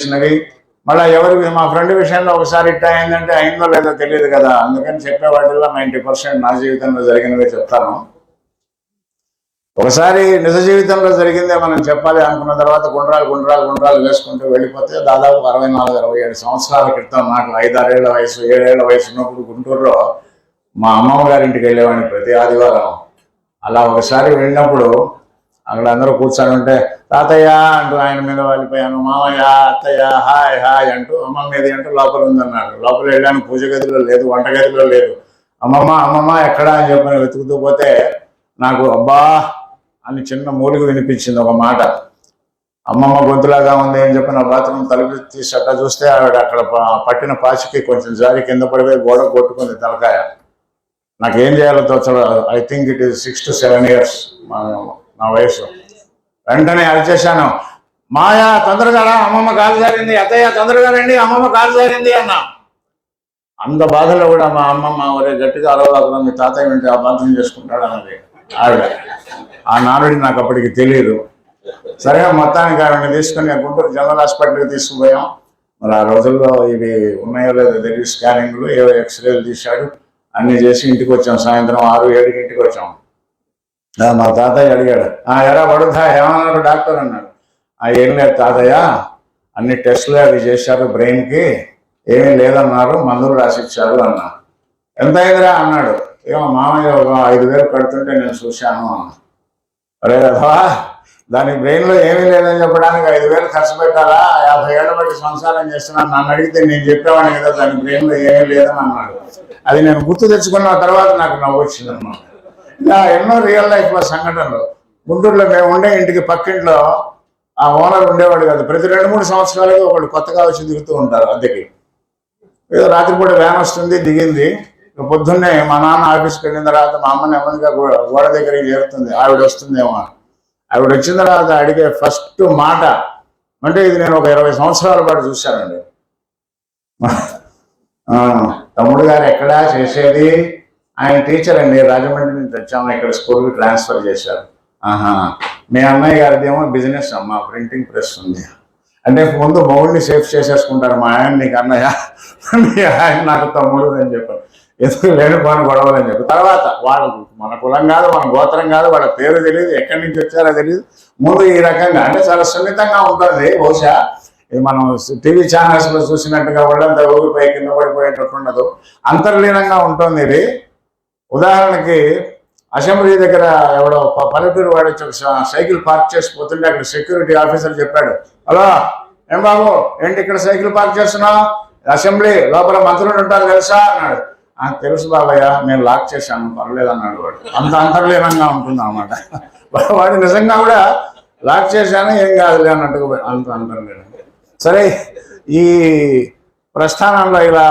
చేసినవి మళ్ళీ ఎవరికి మా ఫ్రెండ్ విషయంలో ఒకసారి ఇట్లా అయిందంటే అయిందో లేదో తెలియదు కదా, అందుకని చెప్పే వాటిల్లో 90% నా జీవితంలో జరిగినవే చెప్తాను. ఒకసారి నిజ జీవితంలో జరిగిందే మనం చెప్పాలి అనుకున్న తర్వాత గుండ్రాలు వేసుకుంటూ వెళ్ళిపోతే దాదాపు 64-67 సంవత్సరాల క్రితం నాకు 5-6 ఏళ్ల వయసు 7 ఏళ్ల వయసు ఉన్నప్పుడు గుంటూరులో మా అమ్మమ్మ గారింటికి వెళ్ళేవాడిని ప్రతి ఆదివారం. అలా ఒకసారి వెళ్ళినప్పుడు అక్కడ అందరూ కూర్చొని ఉంటే తాతయ్య అంటూ ఆయన మీద వెళ్ళిపోయాను, మామయ్య అత్తయ్య హాయ్ హాయ్ అంటూ అమ్మమ్మ ఏది అంటూ లోపల ఉందన్నాడు. లోపల వెళ్ళాను, పూజ గదిలో లేదు, వంటగదిలో లేదు. అమ్మమ్మ ఎక్కడా అని చెప్పని వెతుకుతూ పోతే నాకు అబ్బా అని చిన్న మూలిక వినిపించింది ఒక మాట. అమ్మమ్మ గొంతులాగా ఉంది అని చెప్పి నా బాత్రూమ్ తలుపు తీసి అట్లా చూస్తే ఆవిడ అక్కడ పట్టిన పాచికి కొంచెం జారి కింద పడిపోయి గోడ కొట్టుకుంది తలకాయ. నాకేం చేయాలో తోచలేదు. I think it is 6 to 7 years నా వయసు. వెంటనే అరిచేశాను, మాయా తొందరగా అమ్మమ్మ కాలు జారింది, అత్తయ్య తొందరగా రండి అమ్మమ్మ కాలు జారింది అన్నా. అంత బాధలో కూడా మా అమ్మమ్మ ఒరే గట్టిగా అరవలేకుండా మీ తాతయ్య వింటే ఆ బాధ్యం చేసుకుంటాడు అన్నది ఆవిడ. ఆ నానుడి నాకు అప్పటికి తెలియదు. సరే మొత్తానికి ఆవిడని తీసుకుని గుంటూరు జనరల్ హాస్పిటల్కి తీసుకుపోయాం. మరి ఆ రోజుల్లో ఇవి ఉన్నాయో లేదో తెలియదు, స్కానింగ్లు ఏవో ఎక్స్రేలు తీశాడు, అన్నీ చేసి ఇంటికి వచ్చాం. సాయంత్రం 6-7కి ఇంటికి వచ్చాం. మా తాతయ్య అడిగాడు, ఎరా పడుతా ఏమన్నారు డాక్టర్ అన్నాడు. ఏం లేదు తాతయ్య, అన్ని టెస్టులు అవి చేశారు, బ్రెయిన్కి ఏమీ లేదన్నారు, మందులు రాసిచ్చారు అన్నా. ఎంత అయిందిరా అన్నాడు. ఏమో మామయ్య ఒక 5,000 కడుతుంటే నేను చూశాను అన్నా. అరే కదా దాని బ్రెయిన్లో ఏమీ లేదని చెప్పడానికి 5,000 ఖర్చు పెట్టాలా? 50 ఏళ్ల బట్టి సంసారం చేస్తున్నాను. నన్ను అడిగితే నేను చెప్పేవాడిని కదా దాని బ్రెయిన్లో ఏమీ లేదని అన్నాడు. అది నేను గుర్తు తెచ్చుకున్న తర్వాత నాకు నవ్వు వచ్చింది అన్నమాట. ఇలా ఎన్నో రియల్ లైఫ్లో సంఘటనలు. గుంటూరులో మేము ఉండే ఇంటికి పక్కింట్లో ఆ ఓనర్ ఉండేవాడు కాదు. ప్రతి 2-3 సంవత్సరాలుగా ఒకళ్ళు కొత్తగా వచ్చి దిగుతూ ఉంటారు అద్దెకి. ఏదో రాత్రిపూట వ్యాన్ వస్తుంది, దిగింది. పొద్దున్నే మా నాన్న ఆఫీస్కి వెళ్ళిన తర్వాత మా అమ్మ నెమ్మదిగా గోడ దగ్గరికి చేరుతుంది, ఆవిడ వస్తుందేమో. ఆవిడ వచ్చిన తర్వాత అడిగే ఫస్ట్ మాట అంటే ఇది నేను ఒక 20 సంవత్సరాల పాటు చూశానండి. తమ్ముడు గారు ఎక్కడా చేసేది? ఆయన టీచర్ అండి, రాజమండ్రి నుంచి వచ్చాము, ఇక్కడ స్కూల్కి ట్రాన్స్ఫర్ చేశారు. మీ అన్నయ్య గారిదేమో బిజినెస్ అమ్మా, ప్రింటింగ్ ప్రెస్ ఉంది. అంటే ముందు మౌడిని సేఫ్ చేసేసుకుంటారు, మా ఆయన నీకు అన్నయ్య, మీ ఆయన నాకు తమ్ముడు అని చెప్పారు. ఎందుకు లేనిపోని గొడవలు అని చెప్పి తర్వాత వాళ్ళు మన కులం కాదు, మన గోత్రం కాదు, వాళ్ళ పేరు తెలియదు, ఎక్కడి నుంచి వచ్చారో తెలియదు. ముందు ఈ రకంగా అంటే చాలా సున్నితంగా ఉంటుంది. బహుశా ఇది మనం టీవీ ఛానల్స్లో చూసినట్టుగా వాళ్ళంతా ఊగిపోయి కింద పడిపోయేటట్టు ఉండదు, అంతర్లీనంగా ఉంటుంది ఇది. ఉదాహరణకి అసెంబ్లీ దగ్గర ఎవడో పల్లెటూరు వాడు వచ్చి సైకిల్ పార్క్ చేసిపోతుంటే అక్కడ సెక్యూరిటీ ఆఫీసర్ చెప్పాడు, హలో ఏం బాబు ఏంటి ఇక్కడ సైకిల్ పార్క్ చేస్తున్నావు? అసెంబ్లీ లోపల మంత్రులు ఉంటారు తెలుసా అన్నాడు. తెలుసు బాబయ్య, నేను లాక్ చేశాను పర్లేదు అన్నాడు వాడు. అంత అంతర్లీనంగా ఉంటుంది అన్నమాట. వాడు నిజంగా కూడా లాక్ చేశాను ఏం కాదులే అన్నట్టుగా అంత అంతర్లీనం. సరే, ఈ ప్రస్థానంలో ఇలా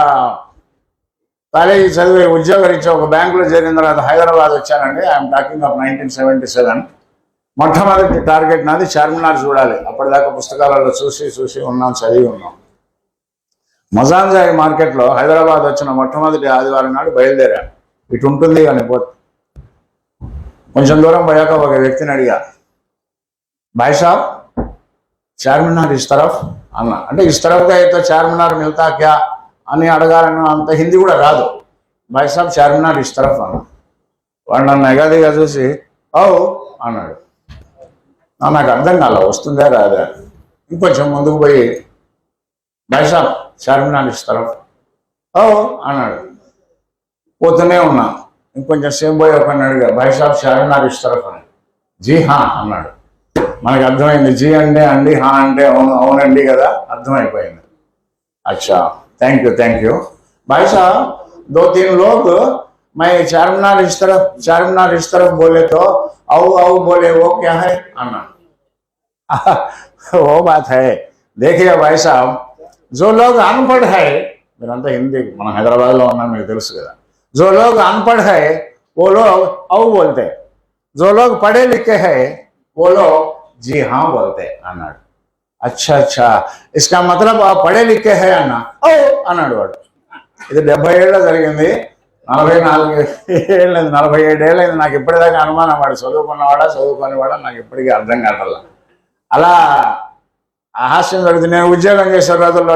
కాలేజీ చదివి ఉద్యోగరీత్యా ఒక బ్యాంకులో చేరిన తర్వాత హైదరాబాద్ వచ్చానండి. I'm talking of 1977. మొట్టమొదటి టార్గెట్ నాది చార్మినార్ చూడాలి. అప్పటిదాకా పుస్తకాలలో చూసి ఉన్నాం, చదివి ఉన్నాం. మజాంజాయి మార్కెట్లో హైదరాబాద్ వచ్చిన మొట్టమొదటి ఆదివారం నాడు బయలుదేరాను. ఇటు ఉంటుంది అని కొంచెం దూరం పోయాక ఒక వ్యక్తిని అడిగా, భాయ్ సాబ్ చార్మినార్ ఇస్ తరఫ్ అన్న. అంటే ఇస్ తరఫ్గా అయితే చార్మినార్ మిగతా క్యా అని అడగాలని అంత హిందీ కూడా రాదు. భాయ్ సాబ్ చార్మినార్ ఇస్ తరఫ్ అన్న. వాడు నన్ను ఎగాదిగా చూసి ఓ అన్నాడు. నాకు అర్థం కాల వస్తుందా రాదా. ఇంకొంచెం ముందుకు పోయి భాయ్ సాబ్ చార్మినార్ ఇస్ తరఫ్ ఓ అన్నాడు. పోతూనే ఉన్నా. ఇంకొంచెం సేపు పోయి ఒక అడిగా, భాయ్ సాబ్ చార్మినార్ ఇస్ తరఫ్ అని. జీ హా అన్నాడు. మనకు అర్థమైంది, జీ అంటే అండి, హా అంటే అవునండి కదా, అర్థమైపోయింది. అచ్చా थैंक यू भाई साहब, 2-3 लोग मैं चारमीनार इस तरफ बोले तो आओ बोले, वो क्या है अन्ना? वो बात है, देखिए भाई साहब, जो लोग अनपढ़ है, मेरा हिंदी मन हैदराबाद लो उन्ना मेरे తెలుసు కదా, जो लोग अनपढ़ है वो लोग आओ बोलते, जो लोग पढ़े लिखे है वो लोग जी हाँ बोलते అన్నాడు. अच्छा इसका मतलब आप पढ़े लिखे है అన్నా. ఓ అన్నాడు వాడు. ఇది 70 ఏళ్ళలో జరిగింది. 47 ఏళ్ళైంది. నాకు ఇప్పటిదాకా అనుమానం వాడు చదువుకున్నవాడా చదువుకునేవాడా నాకు ఇప్పటికీ అర్థం కావట్లా. అలా ఆ హాస్యం జరుగుతుంది. నేను ఉద్యోగం చేసే రోజుల్లో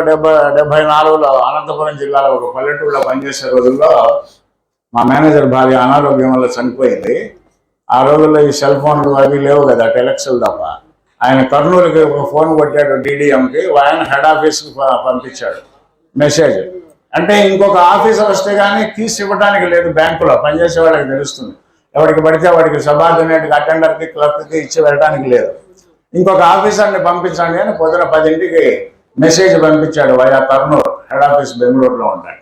74లో అనంతపురం జిల్లాలో ఒక పల్లెటూరులో పనిచేసే రోజుల్లో మా మేనేజర్ భార్య అనారోగ్యం వల్ల చనిపోయింది. ఆ రోజుల్లో ఈ సెల్ ఫోన్లు అవి లేవు కదా, టెలెక్స్లు తప్ప. ఆయన కర్నూలుకి ఒక ఫోన్ కొట్టాడు DDMకి, ఆయన హెడ్ ఆఫీస్కి పంపించాడు మెసేజ్. అంటే ఇంకొక ఆఫీసర్ వస్తే కానీ కీస్ ఇవ్వడానికి లేదు, బ్యాంకులో పనిచేసే వాళ్ళకి తెలుస్తుంది. ఎవరికి పడితే వాడికి సబార్డినేట్కి, అటెండర్కి, క్లర్క్కి ఇచ్చి వెళ్ళడానికి లేదు. ఇంకొక ఆఫీసర్ని పంపించండి అని పొద్దున 10ంటికి మెసేజ్ పంపించాడు వయా కర్నూలు. హెడ్ ఆఫీస్ బెంగళూరులో ఉంటాడు.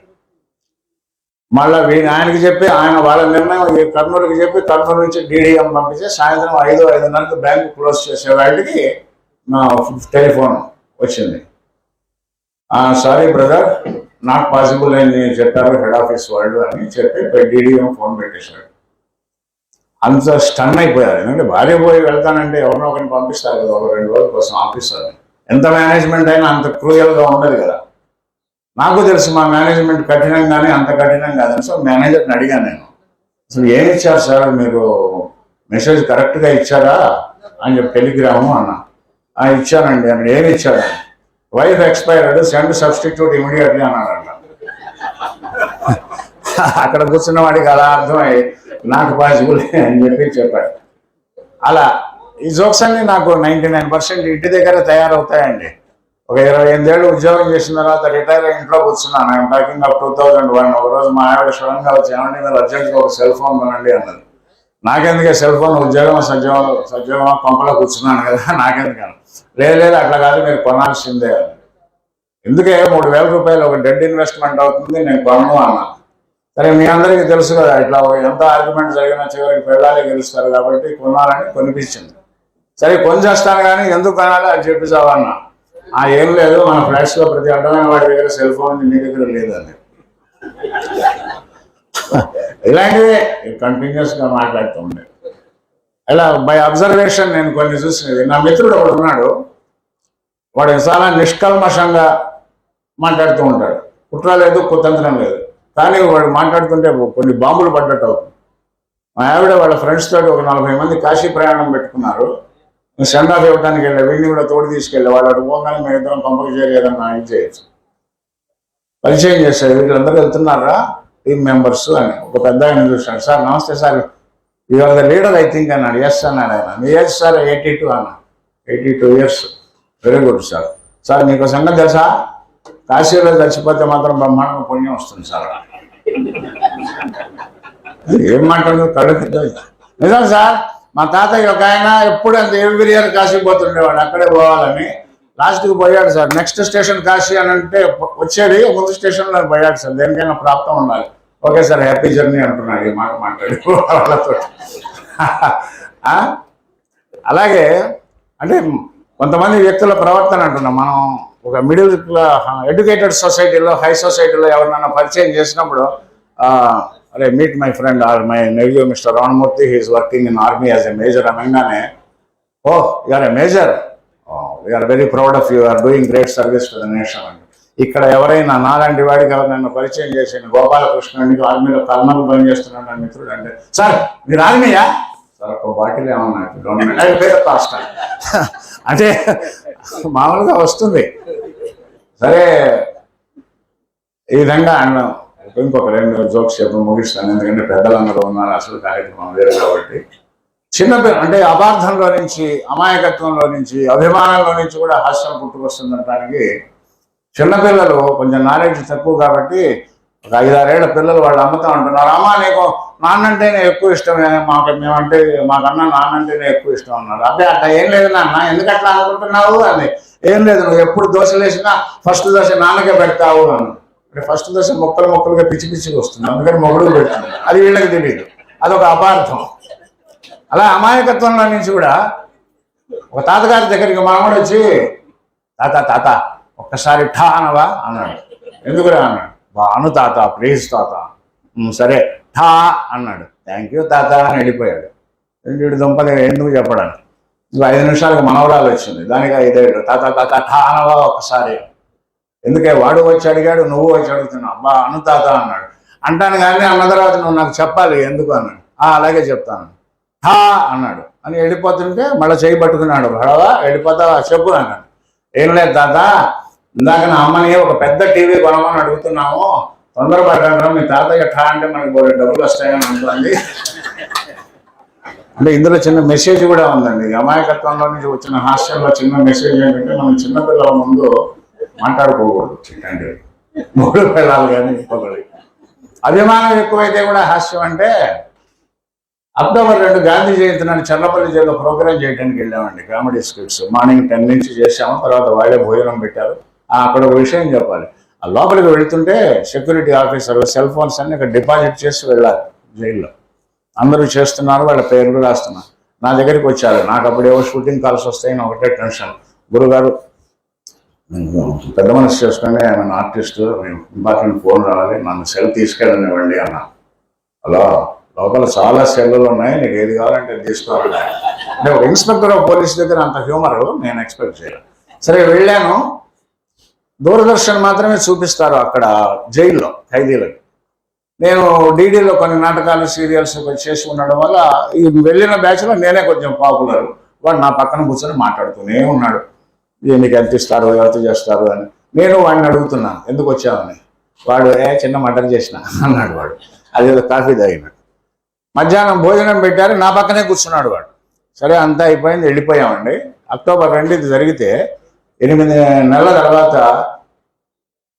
మళ్ళీ ఆయనకి చెప్పి ఆయన వాళ్ళ నిర్ణయం కర్నూలుకి చెప్పి కర్నూలు నుంచి DDM పంపించి సాయంత్రం 5-5:30కి బ్యాంకు క్లోజ్ చేసే వాళ్ళకి నా టెలిఫోన్ వచ్చింది. సారీ బ్రదర్, నాట్ పాసిబుల్ అని చెప్పారు హెడ్ ఆఫీస్ వాళ్ళు అని చెప్పి DDM ఫోన్ పెట్టేశాడు. అంత స్టన్ అయిపోయారు. ఎందుకంటే భార్య పోయి వెళ్తానంటే ఎవరినో ఒకరిని పంపిస్తారు కదా, ఒక 2 రోజుల కోసం ఆఫీసర్ని. ఎంత మేనేజ్మెంట్ అయినా అంత క్రూయల్గా ఉండదు కదా. నాకు తెలుసు మా మేనేజ్మెంట్ కఠినంగానే, అంత కఠినం కాదని. సో మేనేజర్ని అడిగాను నేను, అసలు ఏమి ఇచ్చారు సార్ మీరు, మెసేజ్ కరెక్ట్గా ఇచ్చారా అని చెప్పి టెలిగ్రాము అన్నా. ఇచ్చానండి అని. ఏమి ఇచ్చాడు? Wife expired, send substitute immediately అన్నాడంట. అక్కడ కూర్చున్న వాడికి అలా అర్థమై నాకు పాసిబుల్ అని చెప్పి చెప్పాడు. అలా ఈ జోక్స్ అన్ని నాకు 99% ఇంటి దగ్గర తయారవుతాయండి. ఒక 28 ఏళ్ళు ఉద్యోగం చేసిన తర్వాత రిటైర్ అయ్యి ఇంట్లో కూర్చున్నాను. I'm talking of 2001. ఒకరోజు మా ఆవిడ సడన్గా వచ్చి ఏమండి మీరు అర్జెంట్గా ఒక సెల్ ఫోన్ కొనండి అన్నది. నాకెందుకే సెల్ ఫోన్, ఉద్యోగం సద్యోగం పంపలో కూర్చున్నాను కదా, నాకెందుకని. లేదు అట్లా కాదు, మీరు కొనాల్సిందే అని. ఎందుకే 3,000 రూపాయలు ఒక డెడ్ ఇన్వెస్ట్మెంట్ అవుతుంది, నేను కొనను అన్నా. సరే మీ అందరికీ తెలుసు కదా, ఇట్లా ఎంత ఆర్గ్యుమెంట్ జరిగినా చివరికి పెళ్ళాలే గెలుస్తారు కాబట్టి కొనాలని కొనిపించింది. సరే కొని చేస్తాను కానీ ఎందుకు కొనాలి అని చెప్పేసావన్నా. ఏం లేదు, మన ఫ్లాట్స్లో ప్రతి అడ్డమైన వాడి దగ్గర సెల్ ఫోన్ నీ దగ్గర లేదని. ఇలాంటివి కంటిన్యూస్గా మాట్లాడుతూ ఉండే. ఇలా బై అబ్జర్వేషన్ నేను కొన్ని చూసినది. నా మిత్రుడు ఒకడు ఉన్నాడు, వాడు చాలా నిష్కల్మషంగా మాట్లాడుతూ ఉంటాడు. కుట్ర లేదు, కుతంత్రం లేదు. కానీ వాడు మాట్లాడుతుంటే కొన్ని బాంబులు పడ్డట్టు అవుతుంది. మా ఆవిడ వాళ్ళ ఫ్రెండ్స్ తోటి ఒక 40 మంది కాశీ ప్రయాణం పెట్టుకున్నారు. సెండ్ ఆఫ్ ఇవ్వడానికి వెళ్ళా, వీడిని కూడా తోడు తీసుకెళ్ళి వాళ్ళు అటు పోగానే మేము ఇద్దరం పంపకి చేయలేదన్నా ఇది చేయొచ్చు. పరిచయం చేశాడు, వీళ్ళందరూ వెళ్తున్నారా టీమ్ మెంబర్స్ అని. ఒక పెద్ద ఆయన చూశాడు. సార్ నమస్తే sir, you are the leader I think అన్నాడు. ఎస్ అన్నాడు ఆయన. మీ ఏజ్ సార్? 82 అన్నా. 82 years. Very good sir. Sir మీకు సంగతి తెలుసా, కాశీలో చచ్చిపోతే మాత్రం బ్రహ్మాండంగా పుణ్యం వస్తుంది సార్. ఏం మాట్లాడు, కళ్ళు నిజం సార్. మా తాతయ్య ఒక ఆయన ఎప్పుడు అంత ఎవ్రీ ఇయర్ కాశీ పోతుండేవాడు, అక్కడే పోవాలని. లాస్ట్కి పోయాడు సార్. నెక్స్ట్ స్టేషన్ కాశీ అని అంటే వచ్చేది, ముందు స్టేషన్లో పోయాడు సార్. దేనికైనా ప్రాప్తం ఉండాలి. ఓకే సార్, హ్యాపీ జర్నీ అంటున్నాడు ఈ మాట మాట్లాడి వాళ్ళతో. అలాగే అంటే కొంతమంది వ్యక్తుల ప్రవర్తన అంటున్నాం మనం. ఒక మిడిల్ ఎడ్యుకేటెడ్ సొసైటీలో, హై సొసైటీలో ఎవరినైనా పరిచయం చేసినప్పుడు, అరే meet my friend or my nephew mister Ramamurthy, he is working in army as a major అనగానే, oh you are a major, we are very proud of you, are doing great service to the nation అని. ఇక్కడ ఎవరైనా నాలాంటి వాడికి ఎవరైనా పరిచయం చేసిన గోపాలకృష్ణుడికి ఆర్మీలో కర్నల్ పనిచేస్తున్నాడు నా మిత్రుడు అంటే, సార్ మీరు ఆర్మీయా సార్? ఒక బాటిల్ ఏమన్నా గవర్నమెంట్ కాస్ట్ అంటే మామూలుగా వస్తుంది. సరే ఈ విధంగా అన్నాం. ఇంకొక 2 జోక్స్ చెప్పి ముగిస్తాను, ఎందుకంటే పెద్దలందరూ ఉన్నారు, అసలు కార్యక్రమం వేరు కాబట్టి. అంటే అపార్థంలో నుంచి, అమాయకత్వంలో నుంచి, అభిమానంలో నుంచి కూడా హాస్యం పుట్టుకొస్తుందనడానికి చిన్నపిల్లలు కొంచెం నాలెడ్జ్ తక్కువ కాబట్టి ఒక 5-6 ఏళ్ల పిల్లలు వాళ్ళు అమ్ముతూ ఉంటున్నారు. అమ్మ నీకు నాన్నంటేనే ఎక్కువ ఇష్టం, మేమంటే మాకన్నా నాన్నంటేనే ఎక్కువ ఇష్టం అన్నారు. అబ్బే అట్లా ఏం లేదు నాన్న, ఎందుకు అట్లా అనుకుంటున్నావు అని. ఏం లేదు, నువ్వు ఎప్పుడు దోశలు వేసినా ఫస్ట్ దోశ నాన్నకే పెడతావు అన్నాడు. అంటే ఫస్ట్ దోశ ముక్కలుగా పిచ్చిగా వస్తుంది, అందుకని మొగుడు పెడుతుంది. అది వీళ్ళకి తెలియదు, అదొక అపార్థం. అలా అమాయకత్వంలో నుంచి కూడా ఒక తాతగారి దగ్గరికి మనవాడు వచ్చి, తాత ఒక్కసారి ఠా అనవా అన్నాడు. ఎందుకురా అన్నాడు. అను తాత, ప్లీజ్ తాత. సరే ఠా అన్నాడు. థ్యాంక్ యూ తాత అని వెళ్ళిపోయాడు. వీడు దుంపది ఎందుకు చెప్పడానికి. 5 నిమిషాలకు మనవరాలు వచ్చింది, దానికి 5 ఏళ్ళు. తాత ఠా అనవా ఒక్కసారి. ఎందుకే వాడు వచ్చి అడిగాడు, నువ్వు వచ్చి అడుగుతున్నావు. అబ్బా అను తాత అన్నాడు. అంటాను కానీ అన్న తర్వాత నువ్వు నాకు చెప్పాలి ఎందుకు అన్నాడు. అలాగే చెప్తాను. ఠా అన్నాడు అని వెళ్ళిపోతుంటే మళ్ళీ చేయి పట్టుకున్నాడు. హడవా వెళ్ళిపోతావా చెప్పు అన్నాడు. ఏం లేదు తాత, ఇందాక నా అమ్మని ఒక పెద్ద టీవీ కొనమని అడుగుతున్నాము, తొందరపడ్డాను, మీ తాతయ్య ఠా అంటే మనకి డబ్బులు వస్తాయని అంటుంది. అంటే ఇందులో చిన్న మెసేజ్ కూడా ఉందండి. అమాయకత్వంలో నుంచి వచ్చిన హాస్యంలో చిన్న మెసేజ్ ఏంటంటే, మనం చిన్నపిల్లల ముందు మాట్లాడుకోకూడదు. అంటే 3 పిల్లలు కానీ ఇంకొకటి అభిమానం ఎక్కువైతే కూడా హాస్యం. అంటే అక్టోబర్ 2 గాంధీ జయంతి నాడు చల్లపల్లి జైల్లో ప్రోగ్రామ్ చేయడానికి వెళ్ళామండి. కామెడీ స్కిట్స్ మార్నింగ్ 10 నుంచి చేసాము. తర్వాత వాళ్ళే భోజనం పెట్టారు. అక్కడ ఒక విషయం చెప్పాలి. ఆ లోపలికి వెళ్తుంటే సెక్యూరిటీ ఆఫీసర్ సెల్ ఫోన్స్ అన్ని ఇక్కడ డిపాజిట్ చేసి వెళ్ళారు. జైల్లో అందరూ చేస్తున్నారు, వాళ్ళ పేర్లు రాస్తున్నారు. నా దగ్గరికి వచ్చారు. నాకు అప్పుడు ఏవో షూటింగ్ కాల్స్ వస్తాయని ఒకటే టెన్షన్. గురుగారు పెద్ద మనసు చేసుకుని ఆయన ఆర్టిస్ట్, ఇంపార్టెంట్ ఫోన్ రావాలి, నన్ను సెల్ తీసుకెళ్ళనివ్వండి అన్నా. అలా లోపల చాలా సెల్లులు ఉన్నాయి, నీకు ఏది కావాలంటే తీసుకోవాలి. అంటే ఒక ఇన్స్పెక్టర్ ఆఫ్ పోలీస్ దగ్గర అంత హ్యూమర్ నేను ఎక్స్పెక్ట్ చేయను. సరే వెళ్ళాను. దూరదర్శన్ మాత్రమే చూపిస్తారు అక్కడ జైల్లో ఖైదీలకు. నేను డీడీలో కొన్ని నాటకాలు సీరియల్స్ చేసి ఉండడం వల్ల ఈ వెళ్ళిన బ్యాచ్లో నేనే కొంచెం పాపులర్. వాడు నా పక్కన కూర్చొని మాట్లాడుతూనే ఉన్నాడు. నీకు ఎంత ఇస్తారు, ఎవరితో చేస్తారు అని. నేను వాడిని అడుగుతున్నాను ఎందుకు వచ్చామని. వాడు చిన్న మటర్ చేసిన అన్నాడు. వాడు అదేదో కాఫీ తాగినాడు. మధ్యాహ్నం భోజనం పెట్టారు, నా పక్కనే కూర్చున్నాడు వాడు. సరే అంతా అయిపోయింది, వెళ్ళిపోయామండి. అక్టోబర్ 2 ఇది జరిగితే 8 నెలల తర్వాత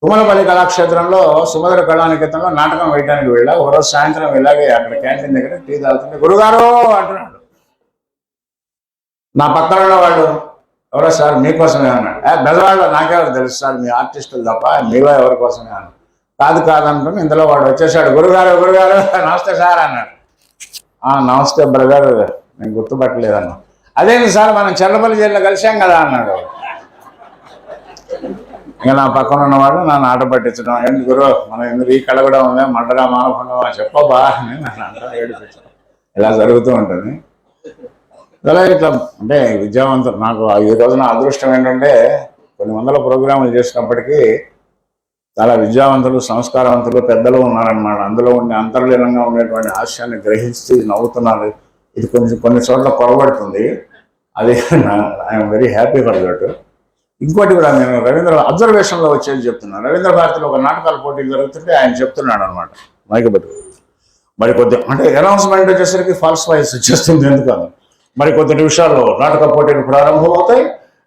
తుమ్మలపల్లి కళాక్షేత్రంలో సుమధుర కళానికేతనంలో నాటకం వేయడానికి వెళ్ళా. ఒకరోజు సాయంత్రం ఇలాగే అక్కడ క్యాంటీన్ దగ్గర టీ తాగుతుంటే గురుగారు అంటున్నాడు. నా పక్కన ఉన్నవాడు ఎవరో సార్ మీకోసమే అన్నాడు. బెదవాళ్ళు నాకెవరు తెలుసు సార్, మీ ఆర్టిస్టులు తప్ప, మీలో ఎవరి కోసమే అన్నాడు. కాదు అనుకుని ఇందులో వాడు వచ్చేసాడు. గురుగారు నమస్తే సార్ అన్నాడు. నమస్తే బ్రదర్, నేను గుర్తుపట్టలేదన్నా. అదేంటి సార్ మనం చల్లపల్లి జైల్లో కలిసాం కదా అన్నాడు. ఇంకా నా పక్కన ఉన్నవాడు నన్ను ఆట పట్టించడం, ఏంటి గురు మనం ఎందుకు ఈ కళ కూడా ఉందా, మండరా మానభంగమా చెప్పబా అని నన్ను అంతా ఏడిపించడం. ఇలా జరుగుతూ ఉంటుంది. ఇలా ఇట్లా అంటే విద్యావంతులు. నాకు ఈ రోజున అదృష్టం ఏంటంటే కొన్ని వందల ప్రోగ్రాములు చేసినప్పటికీ చాలా విద్యావంతులు, సంస్కారవంతులు, పెద్దలు ఉన్నారనమాట. అందులో ఉండే అంతర్లీనంగా ఉండేటువంటి హాస్యాన్ని గ్రహించి నవ్వుతున్నారు. ఇది కొన్ని చోట్ల పొరబడుతుంది. అది I'm very happy for that. ఇంకోటి కూడా నేను రవీంద్ర అబ్జర్వేషన్లో వచ్చేది చెప్తున్నాను. రవీంద్ర భారతిలో ఒక నాటకాల పోటీలు జరుగుతుంటే ఆయన చెప్తున్నాడు అనమాట మైకబెట్టు. మరి కొద్ది అంటే అనౌన్స్మెంట్ వచ్చేసరికి ఫాల్స్ వాయిస్ వచ్చేస్తుంది ఎందుకని. మరి కొద్ది నిమిషాల్లో నాటక పోటీలు ప్రారంభమవుతాయి.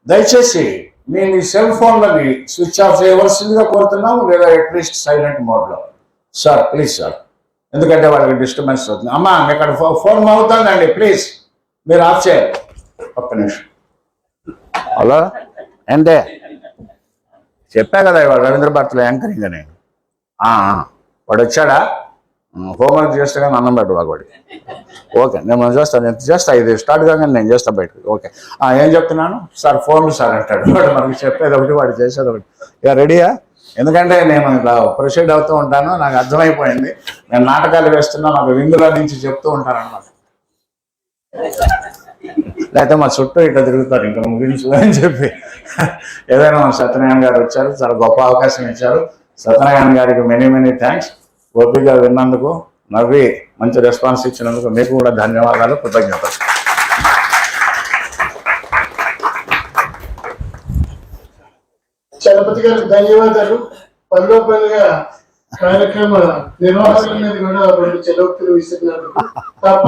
దయచేసి మీ సెల్ ఫోన్లని స్విచ్ ఆఫ్ చేయవలసిందిగా కోరుతున్నాము, లేదా అట్లీస్ట్ సైలెంట్ మోడ్లో. సార్ ప్లీజ్ సార్, ఎందుకంటే వాళ్ళకి డిస్టర్బెన్స్ అవుతుంది. అమ్మా ఇక్కడ ఫోన్ అవుతుందండి, ప్లీజ్ మీరు ఆఫ్ చేయాలి. ఒక్క నిమిషం. హలో అంటే చెప్పా కదా ఇవాళ రవీంద్ర భారతిలో యాంకరింగ్ అని. వాడు వచ్చాడా, హోంవర్క్ చేస్తే కానీ అన్నం పెట్టు వాడికి. ఓకే నేను చేస్తాను, ఎంత చేస్తా, ఇది స్టార్ట్ కాగానే నేను చేస్తా బయటకు. ఓకే ఏం చెప్తున్నాను సార్, ఫోన్లు సార్ అంటాడు. వాడు మనకి చెప్పేది ఒకటి, వాడు చేసేది ఒకటి. ఇక రెడీయా? ఎందుకంటే నేను ఇలా ప్రొసీడ్ అవుతూ ఉంటాను, నాకు అర్థమైపోయింది. నేను నాటకాలు వేస్తున్నా, నాకు విందుల నుంచి చెప్తూ ఉంటాను అనమాట. లేకపోతే మా చుట్టూ ఇట్లా తిరుగుతారు ఇంకా ముగించు అని చెప్పి. ఏదైనా సత్యనారాయణ గారు వచ్చారు, చాలా గొప్ప అవకాశం ఇచ్చారు. సత్యనారాయణ గారికి మెనీ థ్యాంక్స్. ఓపికగా విన్నందుకు, నవ్వి మంచి రెస్పాన్స్ ఇచ్చినందుకు మీకు కూడా ధన్యవాదాలు, కృతజ్ఞతలు. చలపతి గారికి ధన్యవాదాలు. పనిగా కార్యక్రమ నిర్వాహకుల మీద కూడా 2 చెలోక్తులు విసిరినారు. తప్ప